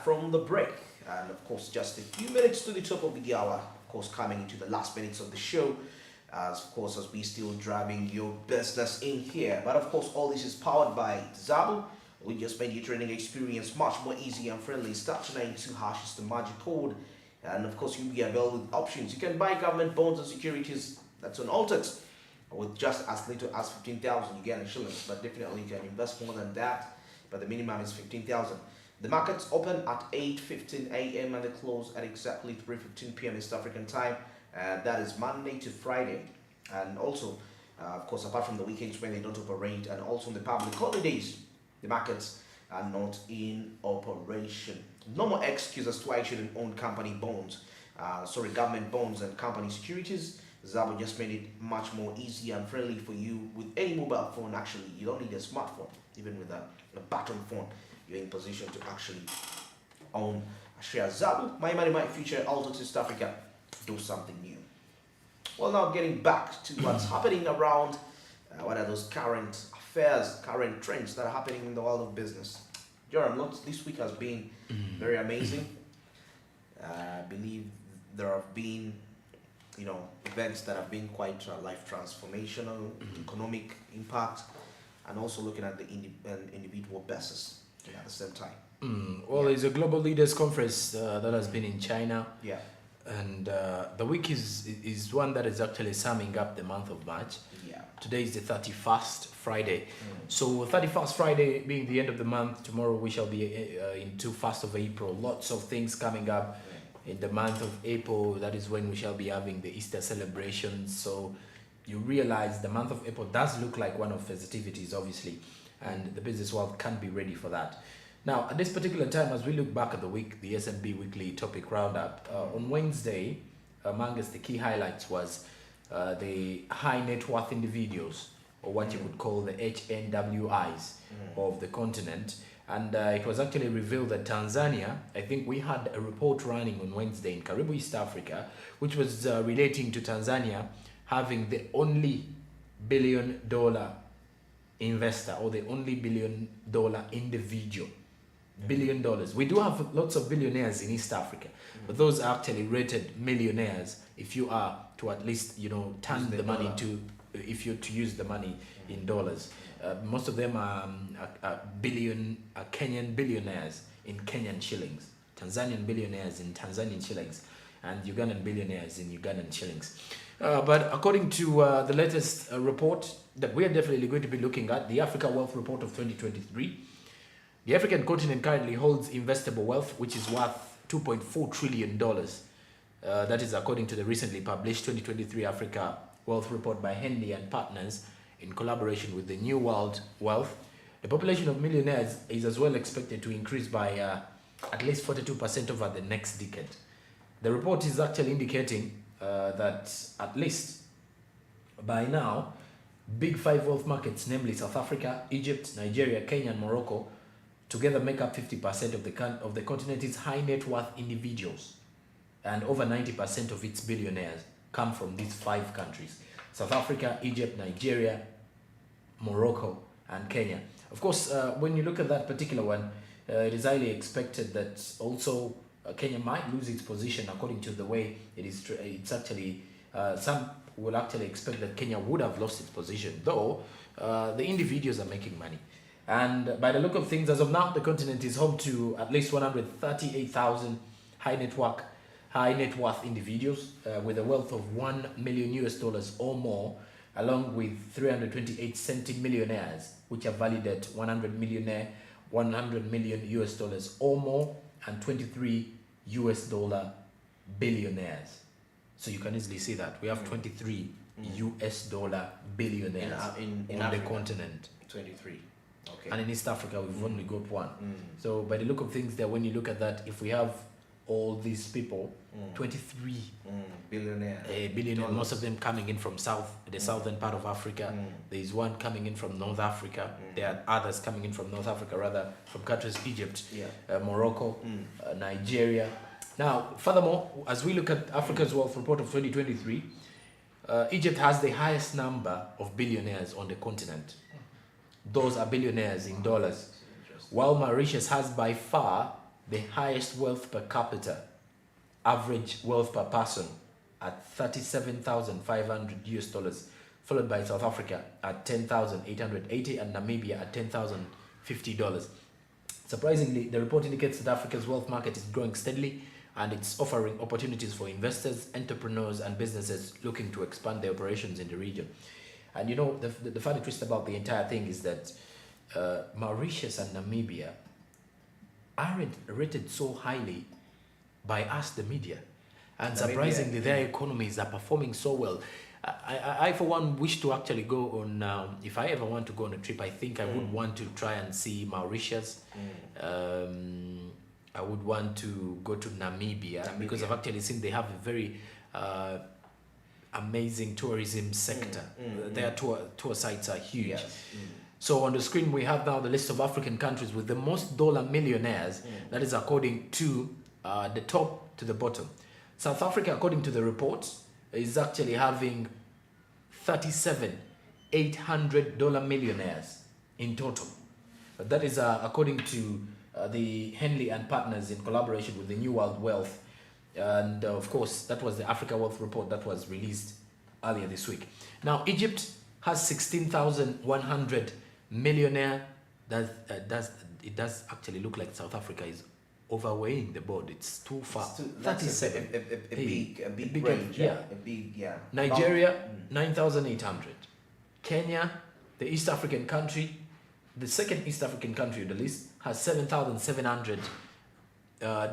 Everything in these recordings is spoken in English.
back from the break. And of course, just a few minutes to the top of the hour. Of course, coming into the last minutes of the show. As we still driving your business in here. But of course, all this is powered by Zabu. We just made your trading experience much more easy and friendly. Start to 92 hash is the magic code. And of course, you'll be available with options. You can buy government bonds and securities that's unaltered. With just as little as 15,000, you get in shillings. But definitely, you can invest more than that. But the minimum is 15,000. The markets open at 8:15 a.m. and they close at exactly 3:15 p.m. East African time. That is Monday to Friday. And also, of course, apart from the weekends when they don't operate, and also on the public holidays, the markets are not in operation. No more excuse as to why you shouldn't own company bonds. Government bonds and company securities. Zabo just made it much more easy and friendly for you with any mobile phone. Actually, you don't need a smartphone. Even with a button phone, you're in position to actually own a share. Zabo, my money, my future, altered East Africa. Do something new. Well, now getting back to what's happening around, what are those current affairs, current trends that are happening in the world of business. Joram, this week has been very amazing. I believe there have been, events that have been quite life transformational, economic impact, and also looking at the individual basis at the same time. There's a global leaders conference that has been in China. Yeah. And the week is one that is actually summing up the month of March. Yeah. Today is the 31st Friday. So 31st Friday being the end of the month, tomorrow we shall be into 1st of April. Lots of things coming up in the month of April. That is when we shall be having the Easter celebrations. So you realize the month of April does look like one of festivities, obviously. And the business world can be ready for that. Now, at this particular time, as we look back at the week, the S&P Weekly Topic Roundup, on Wednesday, amongst the key highlights was the high net worth individuals, or what you would call the HNWIs of the continent. And it was actually revealed that Tanzania, I think we had a report running on Wednesday in Karibu, East Africa, which was relating to Tanzania having the only billion-dollar investor or the only billion-dollar individual. $1 billion. We do have lots of billionaires in East Africa, but those are actually rated millionaires if you are to at least, turn the money to, if you're to use the money in dollars. Most of them are Kenyan billionaires in Kenyan shillings, Tanzanian billionaires in Tanzanian shillings, and Ugandan billionaires in Ugandan shillings. But according to the latest report that we are definitely going to be looking at, the Africa Wealth Report of 2023, the African continent currently holds investable wealth, which is worth $2.4 trillion. That is according to the recently published 2023 Africa Wealth Report by Henley and Partners in collaboration with the New World Wealth. The population of millionaires is as well expected to increase by at least 42% over the next decade. The report is actually indicating that at least by now, big five wealth markets, namely South Africa, Egypt, Nigeria, Kenya, and Morocco, together make up 50% of the continent's high net worth individuals, and over 90% of its billionaires come from these five countries: South Africa, Egypt, Nigeria, Morocco, and Kenya. Of course, when you look at that particular one, it is highly expected that also Kenya might lose its position according to the way it is. It's actually, some will actually expect that Kenya would have lost its position, though the individuals are making money. And by the look of things, as of now, the continent is home to at least 138,000 high net worth individuals with a wealth of $1 million or more, along with 328 centimillionaires, which are valued at $100 million or more, and 23 US$ billionaires. So you can easily see that we have 23 US$ billionaires in the continent. 23. Okay. And in East Africa, we've only got one. So by the look of things there, when you look at that, if we have all these people, 23 billionaires, most of them coming in from the southern part of Africa. There is one coming in from North Africa. There are others coming in from North Africa, rather from countries Egypt, Morocco, Nigeria. Now, furthermore, as we look at Africa's Wealth Report of 2023, Egypt has the highest number of billionaires on the continent. Those are billionaires in dollars. While Mauritius has by far the highest wealth per capita, average wealth per person at 37,500 US dollars, followed by South Africa at 10,880 and Namibia at $10,050. Surprisingly, the report indicates that Africa's wealth market is growing steadily and it's offering opportunities for investors, entrepreneurs, and businesses looking to expand their operations in the region. And you know, the funny twist about the entire thing is that Mauritius and Namibia aren't rated so highly by us, the media. And surprisingly, their economies are performing so well. I for one, wish to actually go on, if I ever want to go on a trip, I think I would want to try and see Mauritius. I would want to go to Namibia, because I've actually seen they have a very amazing tourism sector. Their tour sites are huge. Yes. So on the screen, we have now the list of African countries with the most dollar millionaires. That is according to the top to the bottom. South Africa, according to the report, is actually having 37 $800 millionaires in total. That is according to the Henley and Partners in collaboration with the New World Wealth. And of course, that was the Africa Wealth Report that was released earlier this week. Now, Egypt has 16,100 millionaire. It does actually look like South Africa is overweighing the board. It's too far. 37. A big range. Yeah. A big, yeah. Nigeria, 9,800. Kenya, the East African country, the second East African country on the list, has 7,700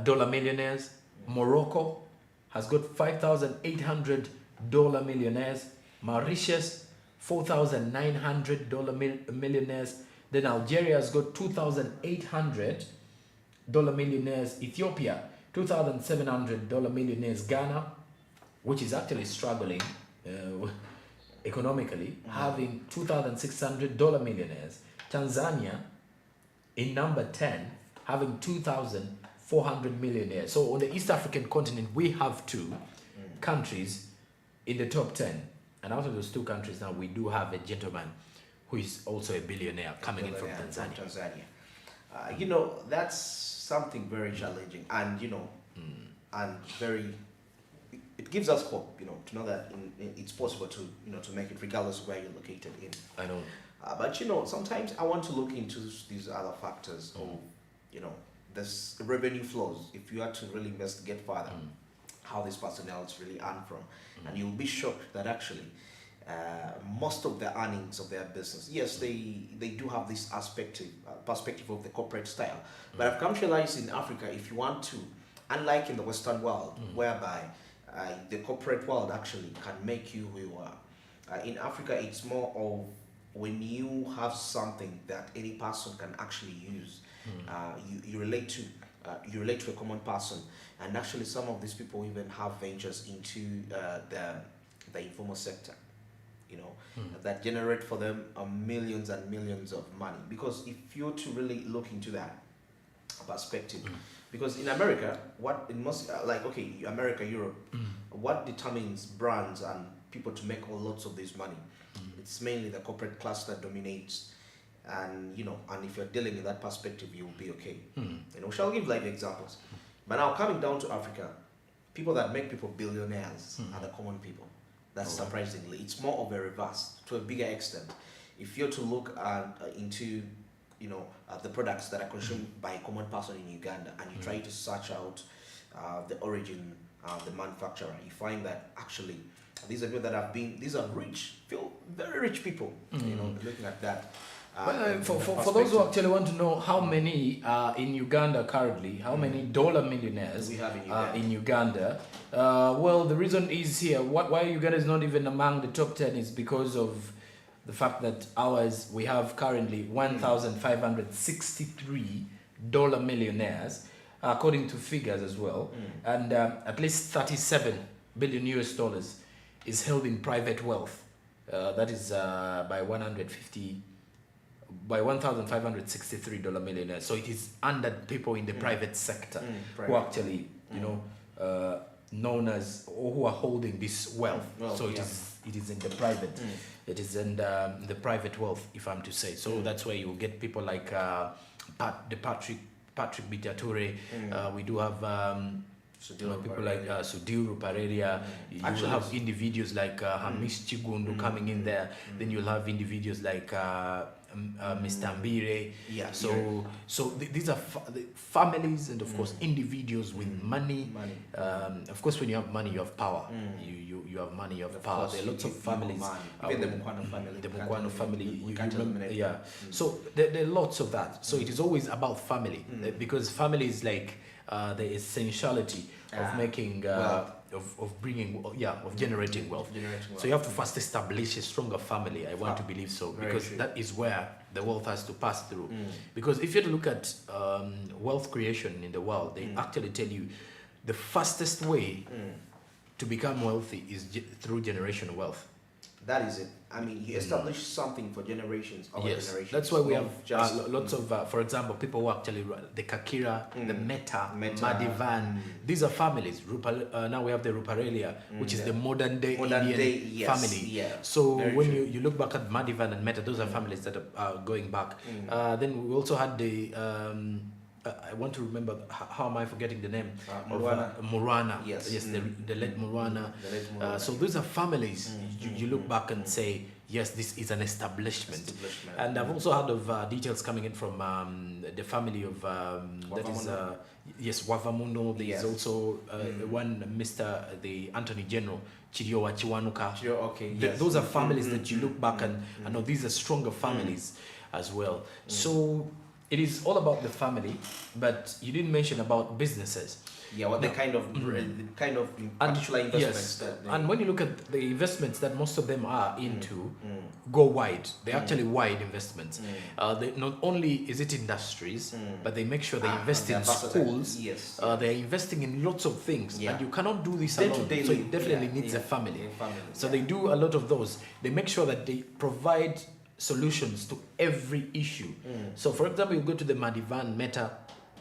dollar millionaires. Morocco has got $5,800 millionaires. Mauritius, $4,900 millionaires. Then Algeria has got $2,800 millionaires. Ethiopia, $2,700 millionaires. Ghana, which is actually struggling economically, having $2,600 millionaires. Tanzania, in number 10, having 2,400 millionaires. So on the East African continent, we have two countries in the top 10. And out of those two countries now, we do have a gentleman who is also a billionaire coming in from Tanzania. You know, that's something very challenging, and you know, and very, it gives us hope, you know, to know that it's possible to, you know, to make it regardless of where you're located in. I know. But you know, sometimes I want to look into these other factors of, you know, this revenue flows. If you had to really investigate further how these personnel is really earn from, and you'll be shocked that actually most of the earnings of their business, yes, they do have this perspective of the corporate style, but I've come to realize in Africa, if you want to, unlike in the Western world, whereby the corporate world actually can make you who you are, in Africa it's more of when you have something that any person can actually use, you relate to a common person, and actually some of these people even have ventures into the informal sector, you know, that generate for them millions and millions of money. Because if you're to really look into that perspective, because in America, what it must America, Europe, what determines brands and people to make lots of this money? It's mainly the corporate class that dominates, and you know, and if you're dealing in that perspective, you'll be okay. You know, shall give live examples. But now coming down to Africa, people that make people billionaires are the common people. That's surprisingly, it's more of a reverse to a bigger extent. If you're to look into, you know, the products that are consumed by a common person in Uganda, and you try to search out the origin, the manufacturer, you find that actually these are people that have been, these are rich, feel very rich people, you know, looking at that. For those who actually want to know how many in Uganda currently, how many dollar millionaires we have in Uganda, well, the reason is here. Why Uganda is not even among the top 10 is because of the fact that we have currently 1,563 dollar millionaires, according to figures as well, and at least 37 billion US dollars is held in private wealth. That is by 1,563 dollar millionaires. So it is under people in the private sector who actually, you know, known as, or who are holding this wealth. So it is in the private. It is in the private wealth, if I'm to say. So that's where you get people like the Patrick Bitature. We do have people like Sudil Ruparelia. You will have individuals like Hamis Chigundu coming in there. Then you'll have individuals like Mr. Mbire. Yeah. So these are the families and of course individuals with money. Of course, when you have money, you have power. You have money, you have power. There are lots of families. Even the Mukwano family. The Mukwano family. We can't eliminate. Yeah. So there are lots of that. So it is always about family because family is like the essentiality of making of bringing of generating wealth. So you have to first establish a stronger family. I want to believe so because that is where the wealth has to pass through. Because if you look at wealth creation in the world, they actually tell you the fastest way to become wealthy is through generational wealth. That is it. I mean, you establish something for generations over generations. That's why we have lots of, for example, people who actually run the Kakira, the Meta, Madivan. These are families. Now we have the Ruparelia, which is the modern day Indian family. Yeah. So when you look back at Madivan and Meta, those are families that are going back. Then we also had the I want to remember, how am I forgetting the name? Murana. Yes. The late Murana. So those are families. You look back and say, yes, this is an establishment. And I've also heard of details coming in from the family of, Wavamundo. There is also one the Anthony General, Chiriowa Chiwanuka. Those are families that you look back and I know these are stronger families as well. So it is all about the family, but you didn't mention about businesses. Yeah, what the kind of particular investments and when you look at the investments that most of them are into, go wide. They're actually wide investments. They, not only is it industries, but they make sure they invest in schools. Yes. They're investing in lots of things, and you cannot do this alone. So it definitely needs a family. So they do a lot of those. They make sure that they provide solutions to every issue. So for example, you go to the Madivan Meta,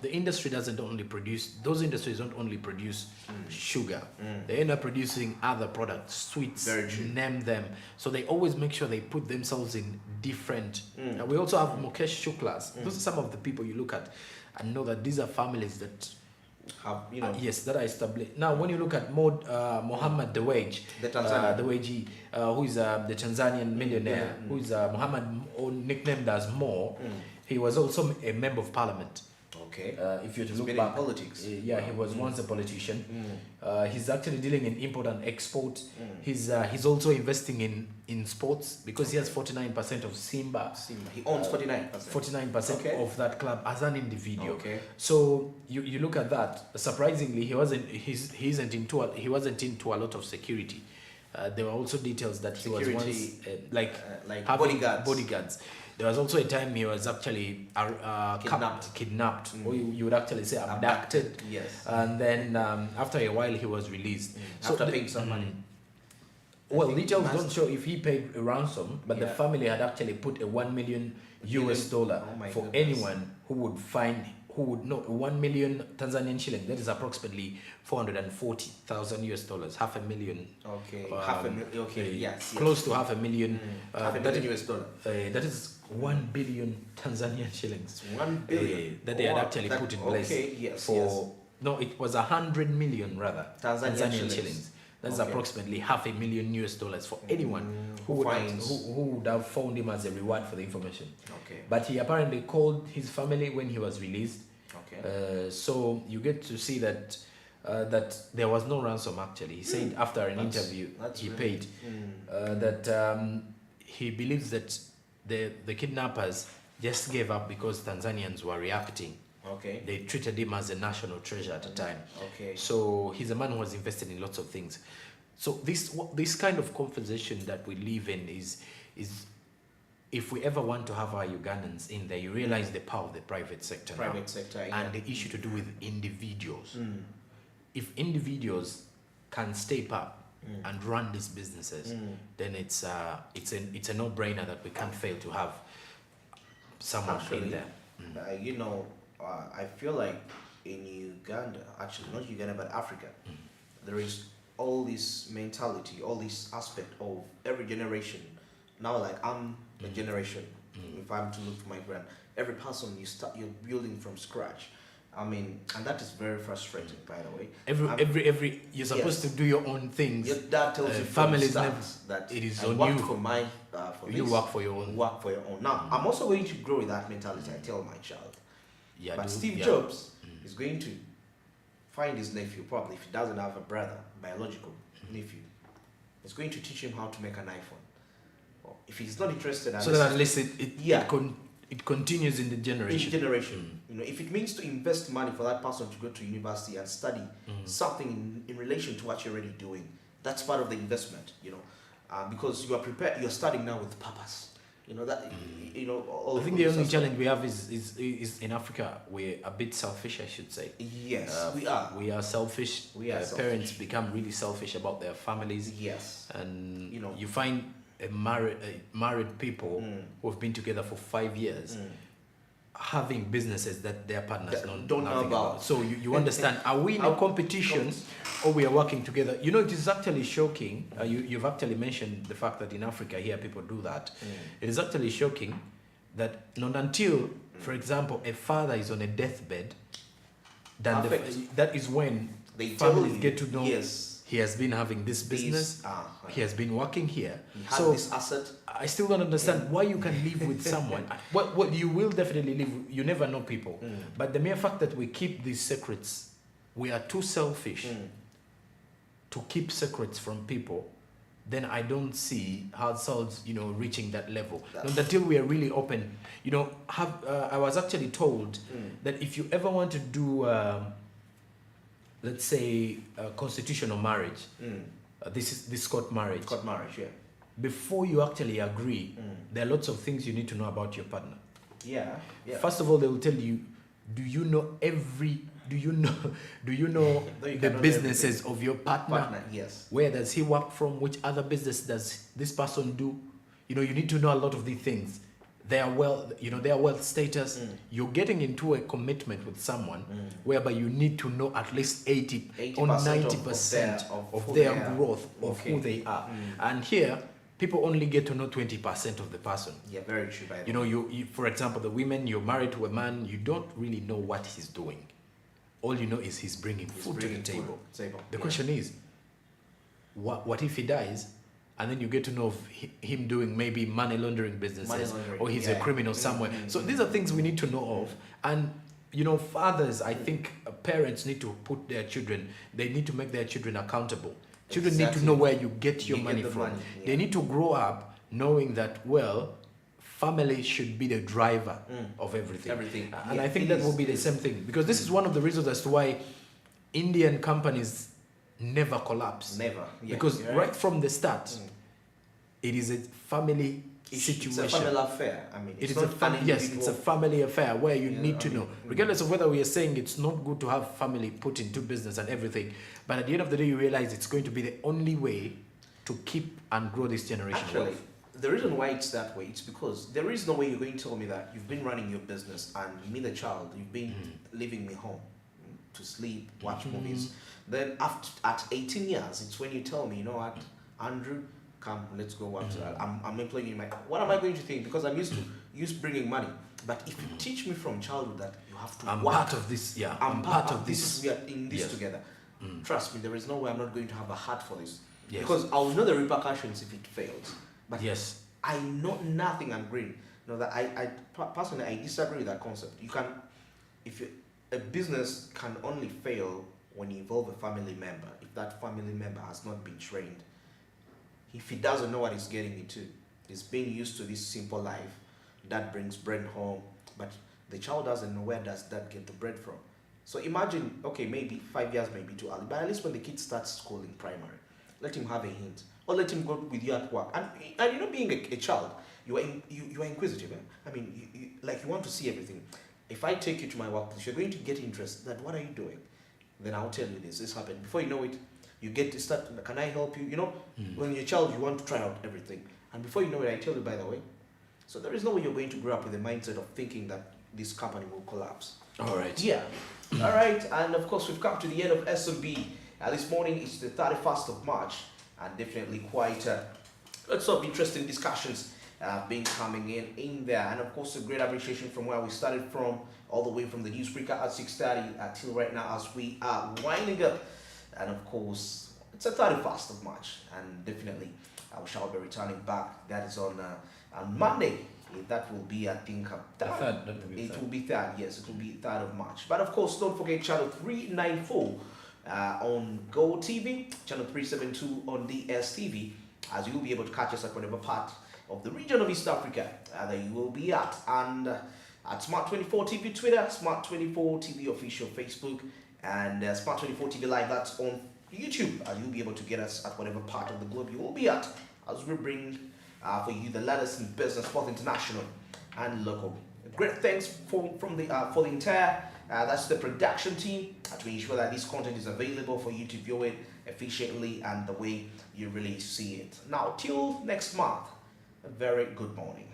the industry doesn't only produce, those industries don't only produce sugar. They end up producing other products, sweets, name them. So they always make sure they put themselves in different. We also have Mukesh Shuklas. Those are some of the people you look at and know that these are families that have, that are established. Now, when you look at Mohammed Dewji, who is the Tanzanian millionaire, who is Mohammed, nicknamed as Mo, he was also a member of parliament. Okay. If you look back, politics. He was once a politician. He's actually dealing in import and export. He's also investing in sports because he has 49% of Simba. He owns 49%. 49% of that club as an individual. Okay. So you look at that. Surprisingly, he wasn't into a lot of security. There were also details that he was once like bodyguards. There was also a time he was actually kidnapped, or you would actually say abducted. Yes. And then after a while he was released. After paying some money. Well, details don't show if he paid a ransom, but the family had actually put a $1 million for anyone who would know 1 million Tanzanian shilling. That is approximately $440,000 US, half a million. Okay. Half a million. Okay. Yes. Close to half a million. Half a million US dollar. That is 1 billion Tanzanian shillings. 1 billion that they had actually put in place. Okay. Yes. No, it was 100 million rather Tanzanian shillings. That's approximately half a million US dollars for anyone who would have found him as a reward for the information. Okay. But he apparently called his family when he was released. Okay. So you get to see that there was no ransom actually. He said after an interview he paid. That he believes that the kidnappers just gave up because Tanzanians were reacting. Okay. They treated him as a national treasure at the time. Okay. So he's a man who has invested in lots of things. So this kind of conversation that we live in is if we ever want to have our Ugandans in there, you realize the power of the private sector. And the issue to do with individuals. If individuals can step up and run these businesses, then it's a no-brainer that we can't fail to have someone in there. I feel like in Uganda, actually not Uganda but Africa, there is all this mentality, all this aspect of every generation. Now, like I'm a generation. If I'm to look for my grand, every person you're building from scratch. I mean, and that is very frustrating, by the way. Every you're supposed to do your own things. Your dad tells you from the families start never, that it is I on worked you. for mine, for You this. work for your own. Work for your own. Now, I'm also going to grow with that mentality. I tell my child. Yeah, But Steve Jobs is going to find his nephew, probably if he doesn't have a brother, biological nephew. He's going to teach him how to make an iPhone. Or if he's not interested, so that at least it continues in the each generation. generation. You know, if it means to invest money for that person to go to university and study something in relation to what you're already doing, that's part of the investment. You know, because you are prepared, you're studying now with purpose. You know that. You know, all I think the only challenge we have is in Africa we're a bit selfish, I should say. Yes, we are. We are selfish. We are selfish. Parents become really selfish about their families. Yes, And you know, you find married people who have been together for 5 years having businesses that their partners don't know nothing about. So you understand, are we in a competition or we are working together? You know, it is actually shocking. You've actually mentioned the fact that in Africa here people do that. It is actually shocking that not until, for example, a father is on a deathbed, that is when They tell families you, get to know yes, he has been having this business, he has been working here. he has So this asset. I still don't understand why you can live with someone. What you will definitely live. You never know people, but the mere fact that we keep these secrets, we are too selfish to keep secrets from people. Then I don't see households, you know, reaching that level. And until we are really open, you know. I was actually told that if you ever want to do, let's say, constitutional marriage, this court marriage. Court marriage, yeah. Before you actually agree, there are lots of things you need to know about your partner. Yeah, yeah. First of all, they will tell you, do you know the businesses of your partner? Yes. Where does he work from? Which other business does this person do? You know, you need to know a lot of these things. Their wealth status. You're getting into a commitment with someone whereby you need to know at least 80 or 90% of their growth of who they are. And here, people only get to know 20% of the person. Yeah, very true. By the You know, you for example, the women, you're married to a man, you don't really know what he's doing. All you know is he's bringing food to the table. The question is, what if he dies? And then you get to know of him doing maybe money laundering businesses, or he's a criminal somewhere. So these are things we need to know of. And, you know, fathers, I think parents need to put their children, they need to make their children accountable. Children need to know where you get your money from. They need to grow up knowing that, well, family should be the driver of everything. And I think that will be the same thing. Because this is one of the reasons as to why Indian companies never collapse. Never. Yeah, because right from the start, it is a family situation. It's a family affair. I mean, it's it's a family affair where you need to know. Regardless of whether we are saying it's not good to have family put into business and everything, but at the end of the day, you realize it's going to be the only way to keep and grow this generation. Actually, the reason why it's that way, it's because there is no way you're going to tell me that you've been running your business and me, the child, you've been leaving me home to sleep, watch movies. Then at 18 years, it's when you tell me, you know what, Andrew, come, let's go watch. I'm employing you. What am I going to think? Because I'm used bringing money. But if you teach me from childhood that you have to I'm work, part of this. Yeah, I'm part of this. We are in this together. Trust me, there is no way I'm not going to have a heart for this. Yes. Because I'll know the repercussions if it fails. But yes, I know nothing and green. You know that I personally I disagree with that concept. A business can only fail when you involve a family member, if that family member has not been trained. If he doesn't know what he's getting into, he's being used to this simple life that brings bread home, but the child doesn't know where does that get the bread from. So imagine, okay, maybe 5 years may be too early, but at least when the kid starts school in primary, let him have a hint, or let him go with you at work. And you know, being a child, you are inquisitive. I mean, you want to see everything. If I take you to my workplace, you're going to get interested. That what are you doing? Then I'll tell you this happened. Before you know it, you get to start, can I help you? You know, when you're a child, you want to try out everything. And before you know it, I tell you, by the way. So there is no way you're going to grow up with the mindset of thinking that this company will collapse. All right. Yeah. All right. And of course, we've come to the end of SOB. This morning is the 31st of March. And definitely quite lots of interesting discussions been coming in there. And of course, a great appreciation from where we started from, all the way from the newsbreaker at 6:30 till right now as we are winding up. And of course, it's a 31st of March, and definitely I shall be returning back. That is on Monday. That will be, I think, Third, that will be it third. will be third. Yes, it will be 3rd of March. But of course, don't forget channel 394 on GOTV, channel 372 on DSTV, as you will be able to catch us at whatever part of the region of East Africa that you will be at. And at Smart24 TV Twitter, Smart24 TV official Facebook, and Smart24 TV Live, that's on YouTube, as you'll be able to get us at whatever part of the globe you will be at, as we bring for you the latest in business, both international and local. Great thanks for the entire that's the production team to ensure that this content is available for you to view it efficiently and the way you really see it. Now, till next month, a very good morning.